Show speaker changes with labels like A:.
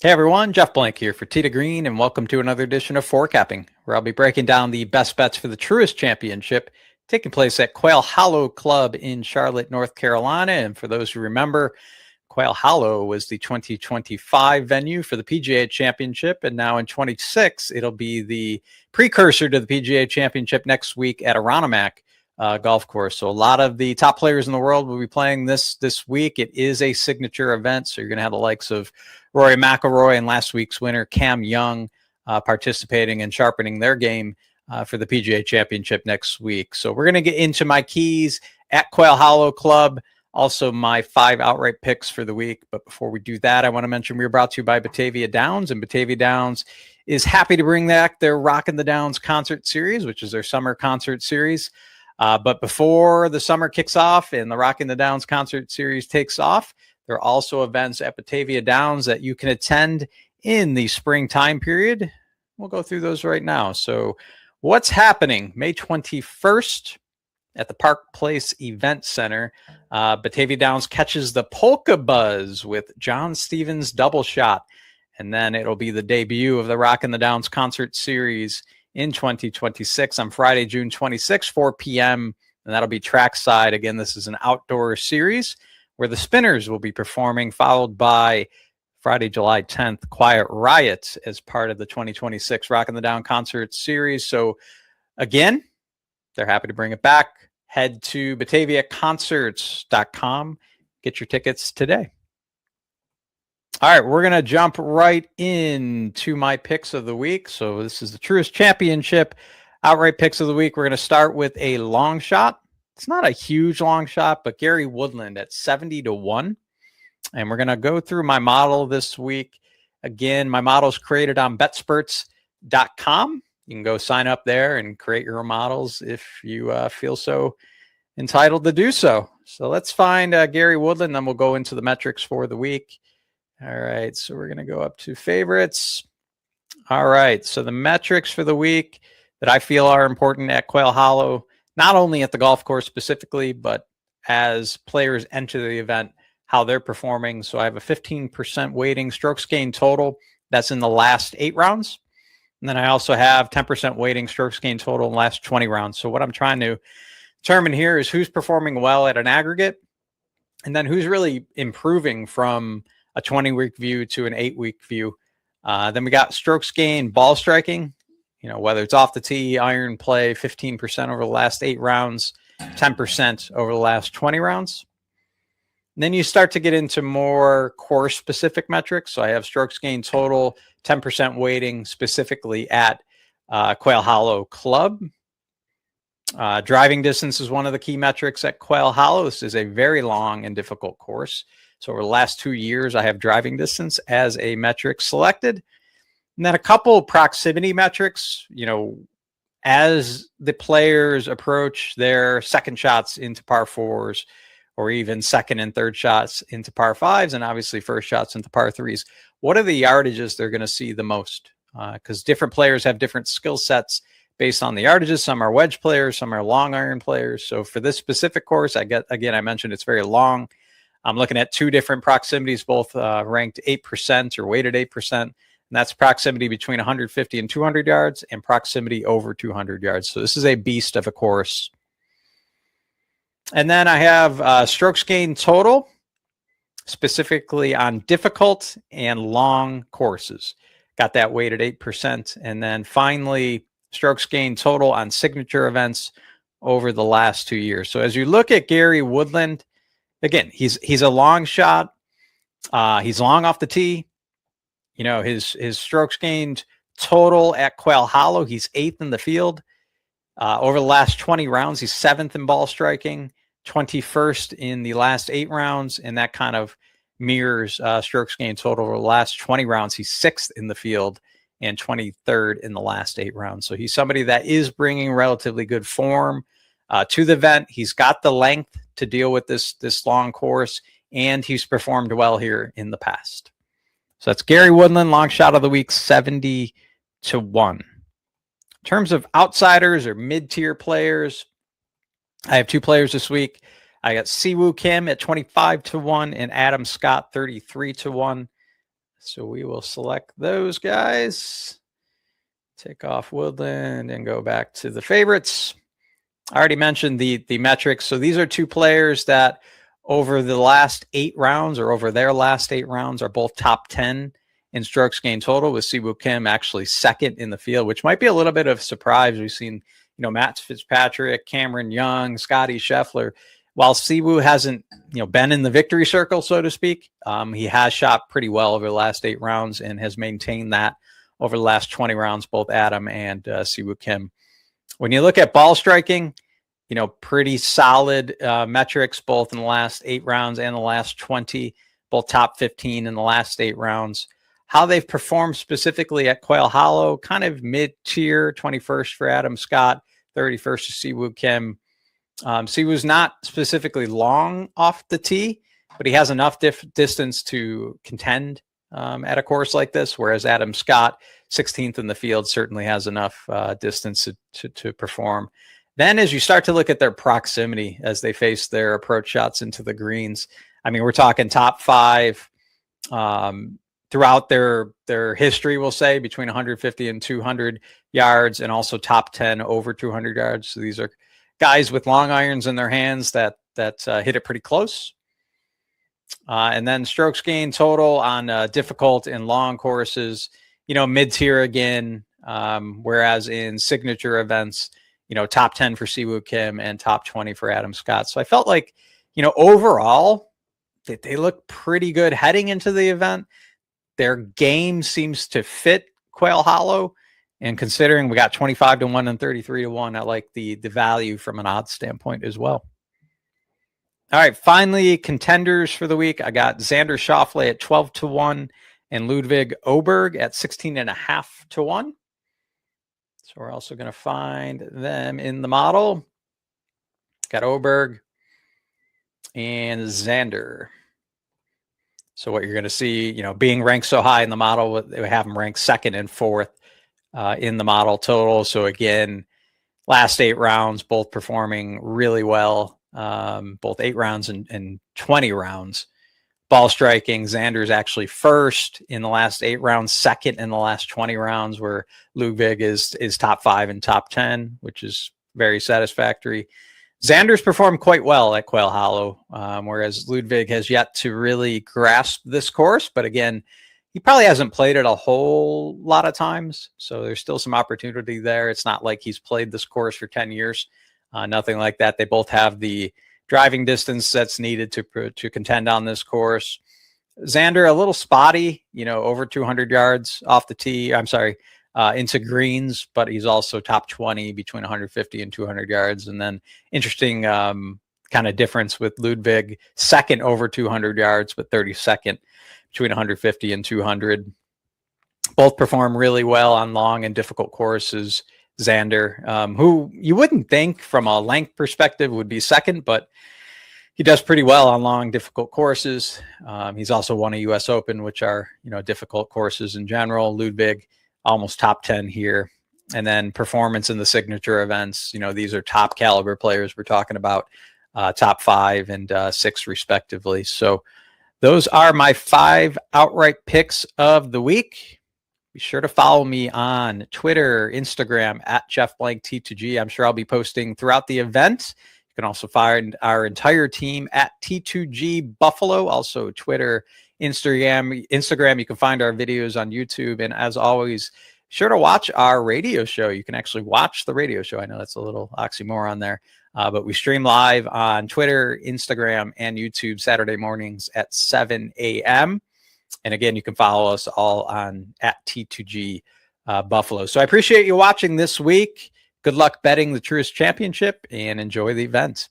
A: Hey everyone, Jeff Blank here for Tee to Green, and welcome to another edition of Forecapping, where I'll be breaking down the best bets for the Truist Championship taking place at Quail Hollow Club in Charlotte, North Carolina. And for those who remember, Quail Hollow was the 2025 venue for the PGA Championship, and now in 26, it'll be the precursor to the PGA Championship next week at Aronimak golf course. So a lot of the top players in the world will be playing this week. It is a signature event, so you're going to have the likes of Rory McIlroy and last week's winner Cam Young participating and sharpening their game for the PGA Championship next week. So we're going to get into my keys at Quail Hollow Club, also my 5 outright picks for the week. But before we do that, I want to mention we're brought to you by Batavia Downs, and Batavia Downs is happy to bring back their Rockin' the Downs concert series, which is their summer concert series. But before the summer kicks off and the Rockin' the Downs concert series takes off, there are also events at Batavia Downs that you can attend in the spring time period. We'll go through those right now. So what's happening? May 21st at the Park Place Event Center, Batavia Downs catches the Polka Buzz with John Stevens' Double Shot. And then it'll be the debut of the Rockin' the Downs concert series in 2026 on Friday, June 26th, 4 p.m. And that'll be trackside. Again, this is an outdoor series where the Spinners will be performing, followed by Friday, July 10th, Quiet Riot as part of the 2026 Rockin' the Down concert series. So again, they're happy to bring it back. Head to BataviaConcerts.com. Get your tickets today. All right, we're going to jump right into my picks of the week. So this is the Truist Championship outright picks of the week. We're going to start with a long shot. It's not a huge long shot, but Gary Woodland at 70-1. And we're going to go through my model this week. Again, my model is created on betspurts.com. You can go sign up there and create your own models if you feel so entitled to do so. So let's find Gary Woodland, then we'll go into the metrics for the week. All right, so we're going to go up to favorites. All right, so the metrics for the week that I feel are important at Quail Hollow, not only at the golf course specifically, but as players enter the event, how they're performing. So I have a 15% weighting strokes gained total. That's in the last 8 rounds. And then I also have 10% weighting strokes gained total in the last 20 rounds. So what I'm trying to determine here is who's performing well at an aggregate, and then who's really improving from a 20-week view to an 8-week view. Then we got strokes gained ball striking, whether it's off the tee, iron play, 15% over the last 8 rounds, 10% over the last 20 rounds. And then you start to get into more course specific metrics. So I have strokes gained total, 10% weighting specifically at Quail Hollow Club. Driving distance is one of the key metrics at Quail Hollow. This is a very long and difficult course. So over the last 2 years, I have driving distance as a metric selected. And then a couple proximity metrics, as the players approach their second shots into par 4s, or even second and third shots into par 5s, and obviously first shots into par 3s. What are the yardages they're going to see the most? Because different players have different skill sets based on the yardages. Some are wedge players, some are long iron players. So for this specific course, I mentioned it's very long. I'm looking at 2 different proximities, both ranked 8% or weighted 8%. And that's proximity between 150 and 200 yards and proximity over 200 yards. So this is a beast of a course. And then I have strokes gained total, specifically on difficult and long courses. Got that weighted 8%. And then finally, strokes gained total on signature events over the last 2 years. So as you look at Gary Woodland, again, he's a long shot. He's long off the tee. His strokes gained total at Quail Hollow, he's 8th in the field. Over the last 20 rounds, he's 7th in ball striking, 21st in the last 8 rounds, and that kind of mirrors strokes gained total over the last 20 rounds. He's 6th in the field and 23rd in the last 8 rounds. So he's somebody that is bringing relatively good form to the event. He's got the length to deal with this long course, and he's performed well here in the past. So that's Gary Woodland, long shot of the week, 70-1. In terms of outsiders or mid-tier players, I have 2 players this week. I got Siwoo Kim at 25-1 and Adam Scott 33-1. So we will select those guys, take off Woodland, and go back to the favorites. I already mentioned the metrics. So these are two players that over the last 8 rounds, or over their last 8 rounds, are both top 10 in strokes gained total, with Siwoo Kim actually second in the field, which might be a little bit of a surprise. We've seen, Matt Fitzpatrick, Cameron Young, Scotty Scheffler. While Siwoo hasn't, been in the victory circle, so to speak, he has shot pretty well over the last 8 rounds and has maintained that over the last 20 rounds, both Adam and Siwoo Kim. When you look at ball striking, pretty solid metrics, both in the last 8 rounds and the last 20, both top 15 in the last 8 rounds. How they've performed specifically at Quail Hollow, kind of mid-tier, 21st for Adam Scott, 31st to Siwoo Kim. Siwoo's not specifically long off the tee, but he has enough distance to contend at a course like this, whereas Adam Scott, 16th in the field, certainly has enough distance to perform. Then as you start to look at their proximity as they face their approach shots into the greens, I mean, we're talking top 5 throughout their history, we'll say, between 150 and 200 yards, and also top 10 over 200 yards. So these are guys with long irons in their hands that hit it pretty close. And then strokes gained total on difficult and long courses, mid-tier again, whereas in signature events, top 10 for Siwoo Kim and top 20 for Adam Scott. So I felt like, overall, that they look pretty good heading into the event. Their game seems to fit Quail Hollow. And considering we got 25-1 and 33-1, I like the value from an odds standpoint as well. All right, finally, contenders for the week. I got Xander Schauffele at 12-1 and Ludwig Åberg at 16.5-1. So we're also going to find them in the model. Got Åberg and Xander. So what you're going to see, being ranked so high in the model, they have them ranked 2nd and 4th in the model total. So again, last 8 rounds, both performing really well. Both 8 rounds and 20 rounds. Ball striking, Xander's actually 1st in the last 8 rounds, 2nd in the last 20 rounds, where Ludwig is top 5 and top 10, which is very satisfactory. Xander's performed quite well at Quail Hollow, whereas Ludwig has yet to really grasp this course. But again, he probably hasn't played it a whole lot of times, so there's still some opportunity there. It's not like he's played this course for 10 years. Nothing like that. They both have the driving distance that's needed to contend on this course. Xander, a little spotty, over 200 yards off the tee. I'm sorry, into greens, but he's also top 20 between 150 and 200 yards. And then interesting kind of difference with Ludwig, 2nd over 200 yards, but 32nd between 150 and 200. Both perform really well on long and difficult courses. Xander, who you wouldn't think from a length perspective would be 2nd, but he does pretty well on long, difficult courses. He's also won a U.S. Open, which are, difficult courses in general. Ludwig, almost top 10 here. And then performance in the signature events, these are top caliber players. We're talking about top 5 and 6 respectively. So those are my 5 outright picks of the week. Be sure to follow me on Twitter, Instagram at Jeff Blank T2G. I'm sure I'll be posting throughout the event. You can also find our entire team at T2G Buffalo, also Twitter, Instagram. You can find our videos on YouTube. And as always, sure to watch our radio show. You can actually watch the radio show. I know that's a little oxymoron there, but we stream live on Twitter, Instagram, and YouTube Saturday mornings at 7 a.m. And again, you can follow us all on at T2G Buffalo. So I appreciate you watching this week. Good luck betting the Truist Championship and enjoy the event.